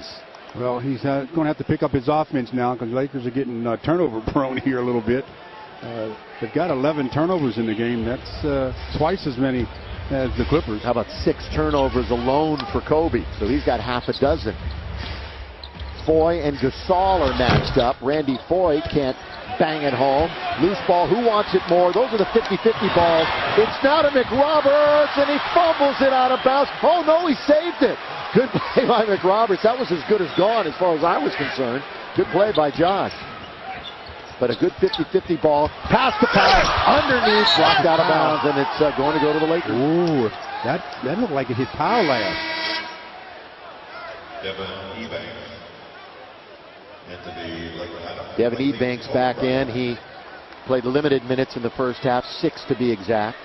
is. Well, he's going to have to pick up his offense now because Lakers are getting turnover prone here a little bit. They've got 11 turnovers in the game. That's twice as many as the Clippers. How about 6 turnovers alone for Kobe? So he's got half a dozen. Foy and Gasol are matched up. Randy Foy can't bang it home. Loose ball. Who wants it more? Those are the 50-50 balls. It's now to McRoberts, and he fumbles it out of bounds. Oh, no, he saved it. Good play by McRoberts. That was as good as gone as far as I was concerned. Good play by Josh. But a good 50-50 ball. Pass to pass. Underneath. Blocked out of bounds, and it's going to go to the Lakers. Ooh, that looked like it hit Powell last. Devin Ebanks back in. He played limited minutes in the first half, 6 to be exact.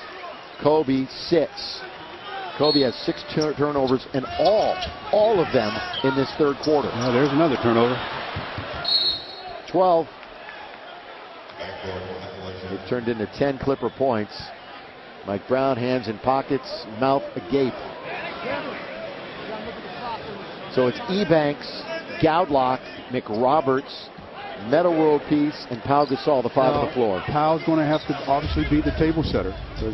Kobe sits. Kobe has 6 turnovers, and all of them in this third quarter. Oh, there's another turnover. 12. It turned into 10 Clipper points. Mike Brown, hands in pockets, mouth agape. So it's Ebanks, Goudelock, McRoberts, Metta World Peace, and Pau Gasol, the 5 on the floor. Powell's going to have to obviously be the table setter. So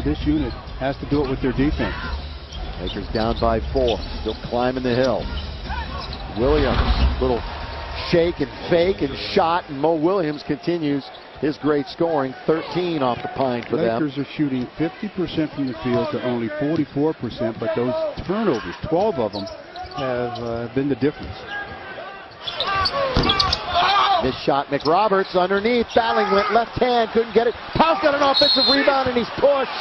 this unit has to do it with their defense. Lakers down by 4, still climbing the hill. Williams, little shake and fake and shot, and Mo Williams continues his great scoring. 13 off the pine for them. Lakers are shooting 50% from the field to only 44%, but those turnovers, 12 of them, have been the difference. This shot, McRoberts underneath. Fouling went left hand, couldn't get it. Powell's got an offensive rebound, and he's pushed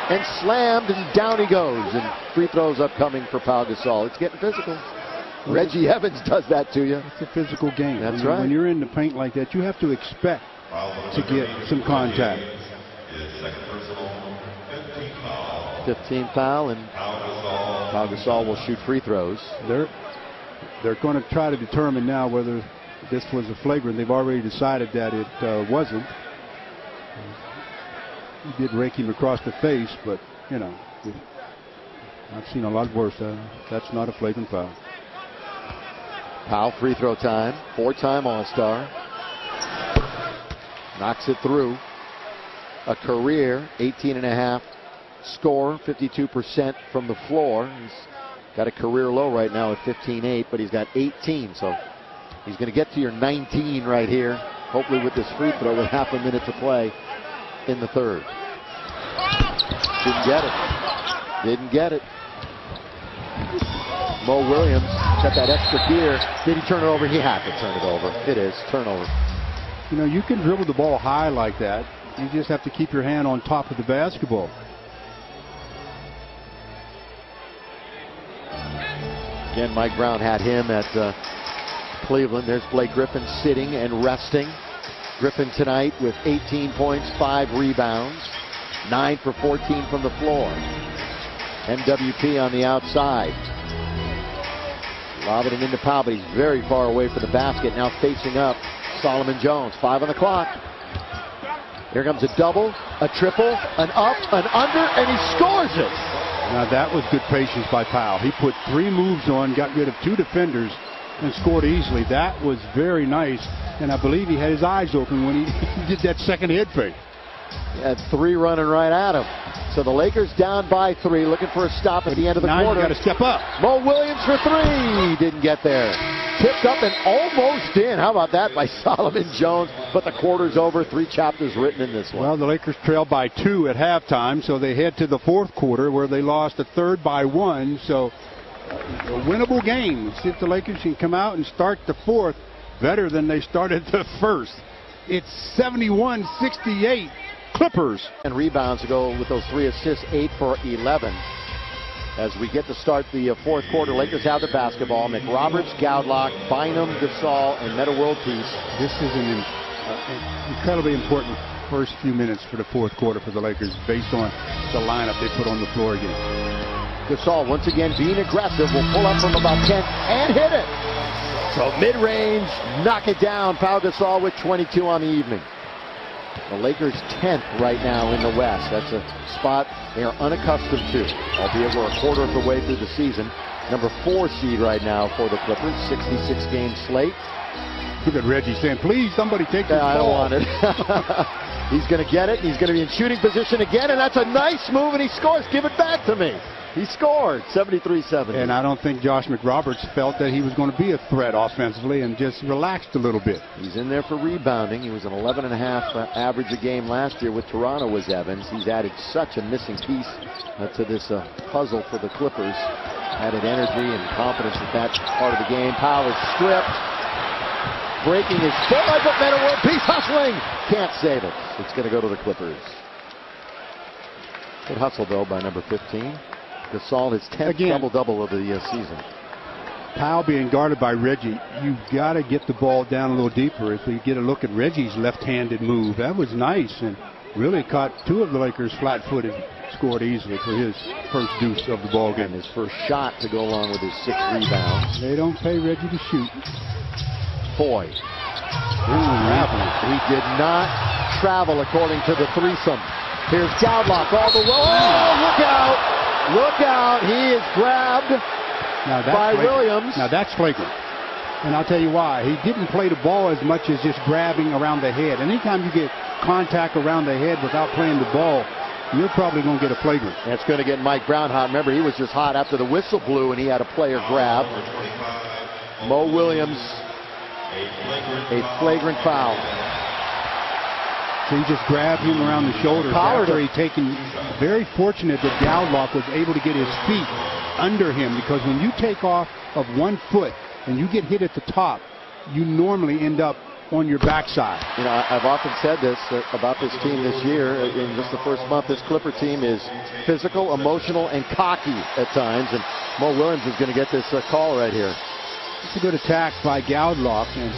and slammed, and down he goes. And free throws upcoming for Pau Gasol. It's getting physical. Reggie Evans does that to you. It's a physical game. That's right. When you're in the paint like that, you have to expect to get some contact. 15th foul, and Pau Gasol will shoot free throws. They're going to try to determine now whether this was a flagrant. They've already decided that it wasn't. He did rake him across the face, but, you know, I've seen a lot worse. That's not a flagrant foul. Powell, free throw time. 4-time All-Star. Knocks it through. A career 18.5 score, 52% from the floor. He's got a career low right now at 15.8, but he's got 18, so he's going to get to your 19 right here, hopefully with this free throw with half a minute to play in the third. Didn't get it. Didn't get it. Mo Williams got that extra gear. Did he turn it over? He had to turn it over. It is turnover. You know, you can dribble the ball high like that. You just have to keep your hand on top of the basketball. Again, Mike Brown had him at Cleveland. There's Blake Griffin sitting and resting. Griffin tonight with 18 points, 5 rebounds, 9 for 14 from the floor. MWP on the outside. Lobbing it into Powell, but he's very far away from the basket. Now facing up Solomon Jones. 5 on the clock. Here comes a double, a triple, an up, an under, and he scores it. Now that was good patience by Powell. He put 3 moves on, got rid of 2 defenders, and scored easily. That was very nice, and I believe he had his eyes open when he did that second head fake. He had 3 running right at him. So the Lakers down by 3, looking for a stop at the end of the quarter. Now you got to step up. Mo Williams for 3. Didn't get there. Tipped up and almost in. How about that by Solomon Jones? But the quarter's over. 3 chapters written in this one. Well, the Lakers trail by 2 at halftime, so they head to the fourth quarter where they lost the third by 1. So a winnable game. See if the Lakers can come out and start the fourth better than they started the first. It's 71-68. Clippers. And rebounds to go with those 3 assists, 8 for 11. As we get to start the fourth quarter, Lakers have the basketball. McRoberts, Goudelock, Bynum, Gasol, and Metta World Peace. This is an incredibly important first few minutes for the fourth quarter for the Lakers based on the lineup they put on the floor again. Gasol once again being aggressive, will pull up from about 10 and hit it. So mid-range, knock it down. Pau Gasol with 22 on the evening. The Lakers 10th right now in the West. That's a spot they are unaccustomed to, albeit we're a quarter of the way through the season. number 4 seed right now for the Clippers. 66-game slate. Look at Reggie saying, please, somebody take the ball. I don't want it. He's going to get it. He's going to be in shooting position again, and that's a nice move, and he scores. Give it back to me. He scored 73-70. And I don't think Josh McRoberts felt that he was going to be a threat offensively and just relaxed a little bit. He's in there for rebounding. He was an 11.5 average a game last year with Toronto, was Evans. He's added such a missing piece to this puzzle for the Clippers. Added energy and confidence at that part of the game. Powell is stripped. Breaking his foot like a Meta World Peace, hustling. Can't save it. It's going to go to the Clippers. Good hustle, though, by number 15. Gasol, his 10th double-double of the season. Powell being guarded by Reggie. You've got to get the ball down a little deeper. If we get a look at Reggie's left-handed move, that was nice and really caught 2 of the Lakers flat-footed. Scored easily for his first deuce of the ball game. And his first shot to go along with his 6 rebounds. They don't pay Reggie to shoot. Foy. He did not travel according to the threesome. Here's Gowdlock all the way. Oh, look out! Look out! He is grabbed by Williams. Now that's flagrant. And I'll tell you why. He didn't play the ball as much as just grabbing around the head. Anytime you get contact around the head without playing the ball, you're probably going to get a flagrant. That's going to get Mike Brown hot. Remember, he was just hot after the whistle blew and he had a player grab. Mo Williams, a flagrant foul. So he just grabbed him around the shoulders after he taken. Very fortunate that Gowdlock was able to get his feet under him, because when you take off of 1 foot and you get hit at the top, you normally end up on your backside. You know, I've often said this about this team this year. In just the first month, this Clipper team is physical, emotional, and cocky at times. And Mo Williams is going to get this call right here. It's a good attack by Gowdlock and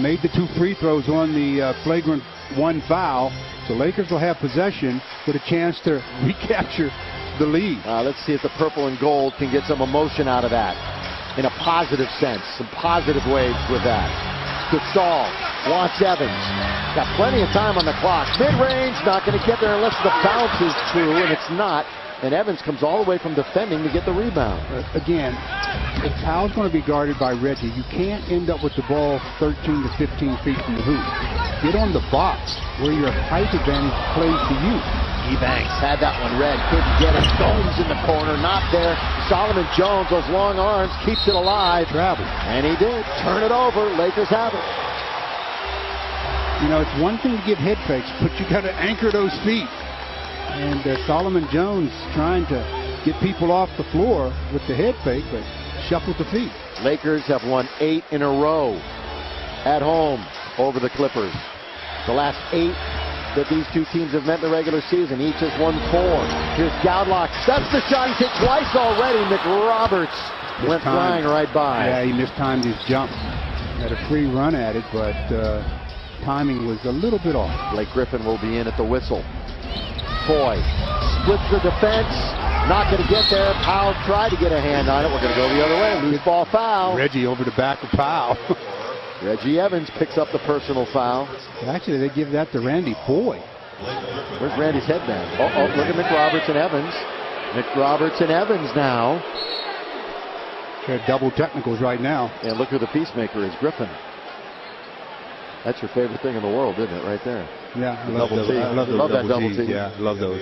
made the 2 free throws on the flagrant 1 foul. So Lakers will have possession with a chance to recapture the lead. Let's see if the purple and gold can get some emotion out of that in a positive sense, some positive waves with that. Gasol wants Evans. Got plenty of time on the clock. Mid-range, not going to get there unless the bounce is true, and it's not. And Evans comes all the way from defending to get the rebound. Again, if Powell's going to be guarded by Reggie, you can't end up with the ball 13 to 15 feet from the hoop. Get on the box where your height advantage plays to you. Ebanks had that one read, couldn't get it. Jones in the corner, not there. Solomon Jones, those long arms, keeps it alive. Travel. And he did. Turn it over. Lakers have it. You know, it's one thing to give head fakes, but you got to anchor those feet. And Solomon Jones trying to get people off the floor with the head fake, but shuffled the feet. Lakers have won 8 in a row at home over the Clippers. The last 8 that these two teams have met in the regular season, each has won 4. Here's Gowdlock, sets the shot, he hit twice already. McRoberts went flying right by. Yeah, he mistimed his jump. Had a free run at it, but timing was a little bit off. Blake Griffin will be in at the whistle. Foy splits the defense, not going to get there. Powell tried to get a hand on it. We're going to go the other way. Loose ball foul. Reggie over the back of Powell. Reggie Evans picks up the personal foul. Actually, they give that to Randy Foy. Where's Randy's headband? Oh, look at McRoberts and Evans. McRoberts and Evans now. They're double technicals right now. And look who the peacemaker is, Griffin. That's your favorite thing in the world, isn't it, right there? Yeah, I love those. I love that double T. Yeah, I love those.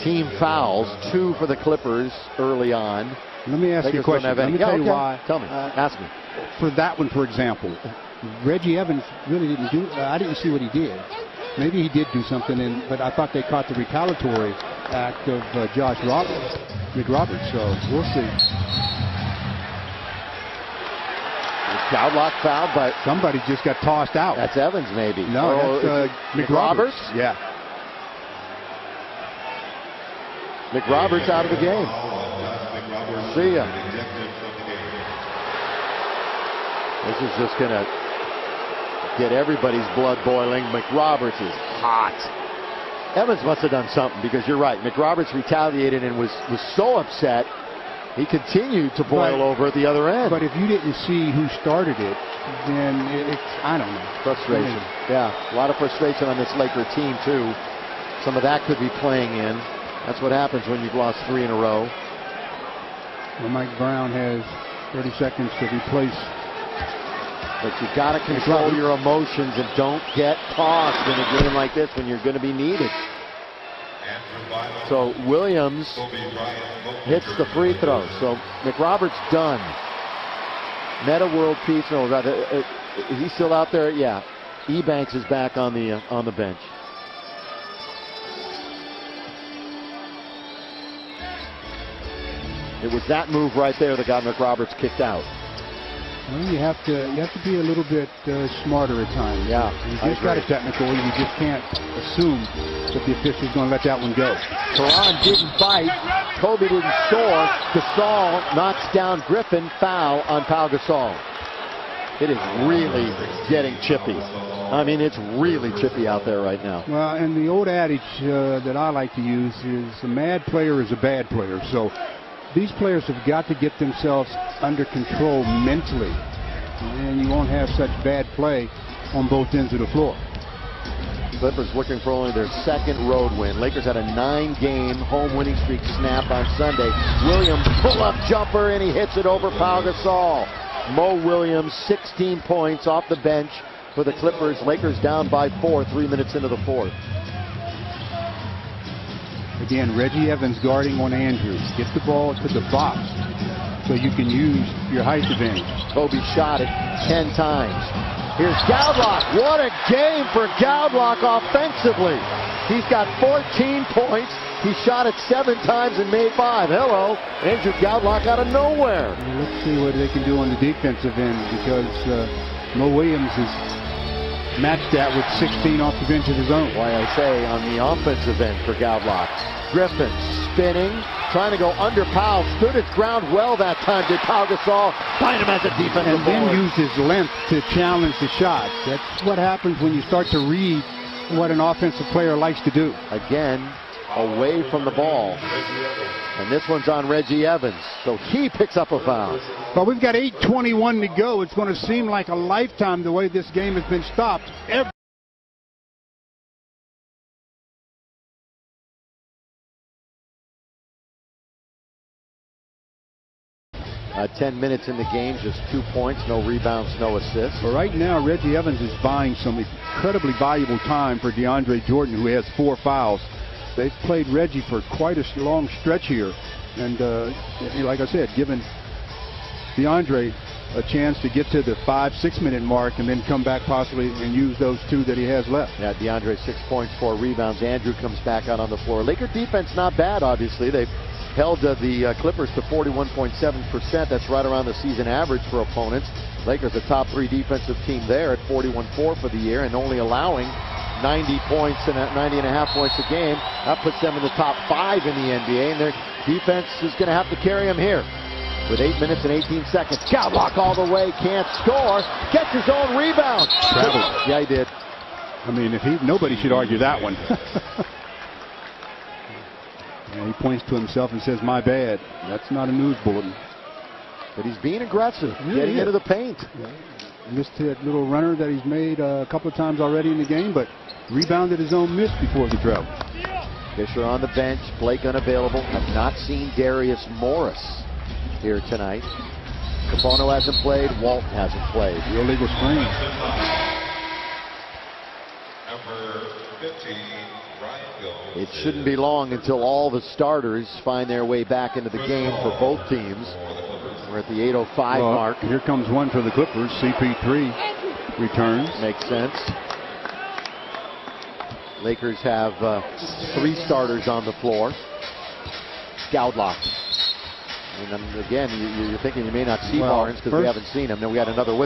Team fouls, 2 for the Clippers early on. Let me ask you a question. Let me tell you why. Tell me. Ask me. For that one, for example, Reggie Evans really didn't do. I didn't see what he did. Maybe he did do something, but I thought they caught the retaliatory act of Josh McRoberts. So we'll see. Gowdlock fouled, but somebody just got tossed out. That's Evans, maybe. No, that's McRoberts. Yeah. McRoberts out of the game. See ya. This is just going to get everybody's blood boiling. McRoberts is hot. Evans must have done something, because you're right. McRoberts retaliated and was so upset. He continued to boil over at the other end. But if you didn't see who started it, then it's, I don't know. Frustration. Yeah, a lot of frustration on this Laker team, too. Some of that could be playing in. That's what happens when you've lost 3 in a row. Well, Mike Brown has 30 seconds to replace. But you got to control your emotions and don't get tossed in a game like this when you're going to be needed. So Williams hits the free throw. So McRoberts done. Meta world peace. No, is he still out there? Yeah. Ebanks is back on the bench. It was that move right there that got McRoberts kicked out. Well, you have to be a little bit smarter at times. Yeah, you just got a technical. You just can't assume that the official's going to let that one go. Caron didn't bite. Kobe didn't soar. Gasol knocks down Griffin. Foul on Pau Gasol. It is really getting chippy. I mean, it's really chippy out there right now. Well, and the old adage that I like to use is a mad player is a bad player. So these players have got to get themselves under control mentally, and you won't have such bad play on both ends of the floor. Clippers looking for only their second road win. Lakers had a 9-game home winning streak snap on Sunday. Williams pull-up jumper, and he hits it over Pau Gasol. Mo Williams, 16 points off the bench for the Clippers. Lakers down by 4, 3 minutes into the fourth. Again, Reggie Evans guarding on Andrews. Get the ball to the box so you can use your height advantage. Kobe shot it 10 times. Here's Goudelock. What a game for Goudelock offensively. He's got 14 points. He shot it 7 times and made 5. Hello, Andrew Goudelock out of nowhere. Well, let's see what they can do on the defensive end, because Mo Williams is matched that with 16 off the bench of his own. Why I say on the offensive end for Goudelock. Griffin spinning, trying to go under Powell. Stood his ground well that time. Did Pau Gasol find him as a defensive and then forward. use his length to challenge the shot. That's what happens when you start to read what an offensive player likes to do. Again, away from the ball. And this one's on Reggie Evans. So he picks up a foul. Well, we've got 8:21 to go. It's going to seem like a lifetime the way this game has been stopped. 10 minutes in the game, just 2 points, no rebounds, no assists. But right now, Reggie Evans is buying some incredibly valuable time for DeAndre Jordan, who has 4 fouls. They've played Reggie for quite a long stretch here. And like I said, given DeAndre a chance to get to the 5-6 minute mark and then come back possibly and use those 2 that he has left. Yeah, DeAndre 6 points, 4 rebounds. Andrew comes back out on the floor. Laker defense not bad, obviously. They've held the Clippers to 41.7%. That's right around the season average for opponents. Lakers a top 3 defensive team there at 41.4 for the year, and only allowing 90 points and 90.5 points a game. That puts them in the top 5 in the NBA, and their defense is going to have to carry them here. With 8 minutes and 18 seconds. Goudelock all the way, can't score. Gets his own rebound. Traveled. Yeah, he did. I mean, nobody should argue that one. And he points to himself and says, "My bad." That's not a news bulletin. But he's being aggressive, Yeah, getting into the paint. Yeah. Missed that little runner that he's made a couple of times already in the game, but rebounded his own miss before the travel. Fisher on the bench, Blake unavailable. Have not seen Darius Morris here tonight. Capono hasn't played, Walt hasn't played. The illegal screen. Number 15, Ryan Gold. It shouldn't be long until all the starters find their way back into the game for both teams. We're at the 8:05 mark. Here comes one for the Clippers. CP3 returns. Makes sense. Lakers have 3 starters on the floor. Goudelock. And again, you're thinking you may not see Barnes because we haven't seen him. Then we got another whistle.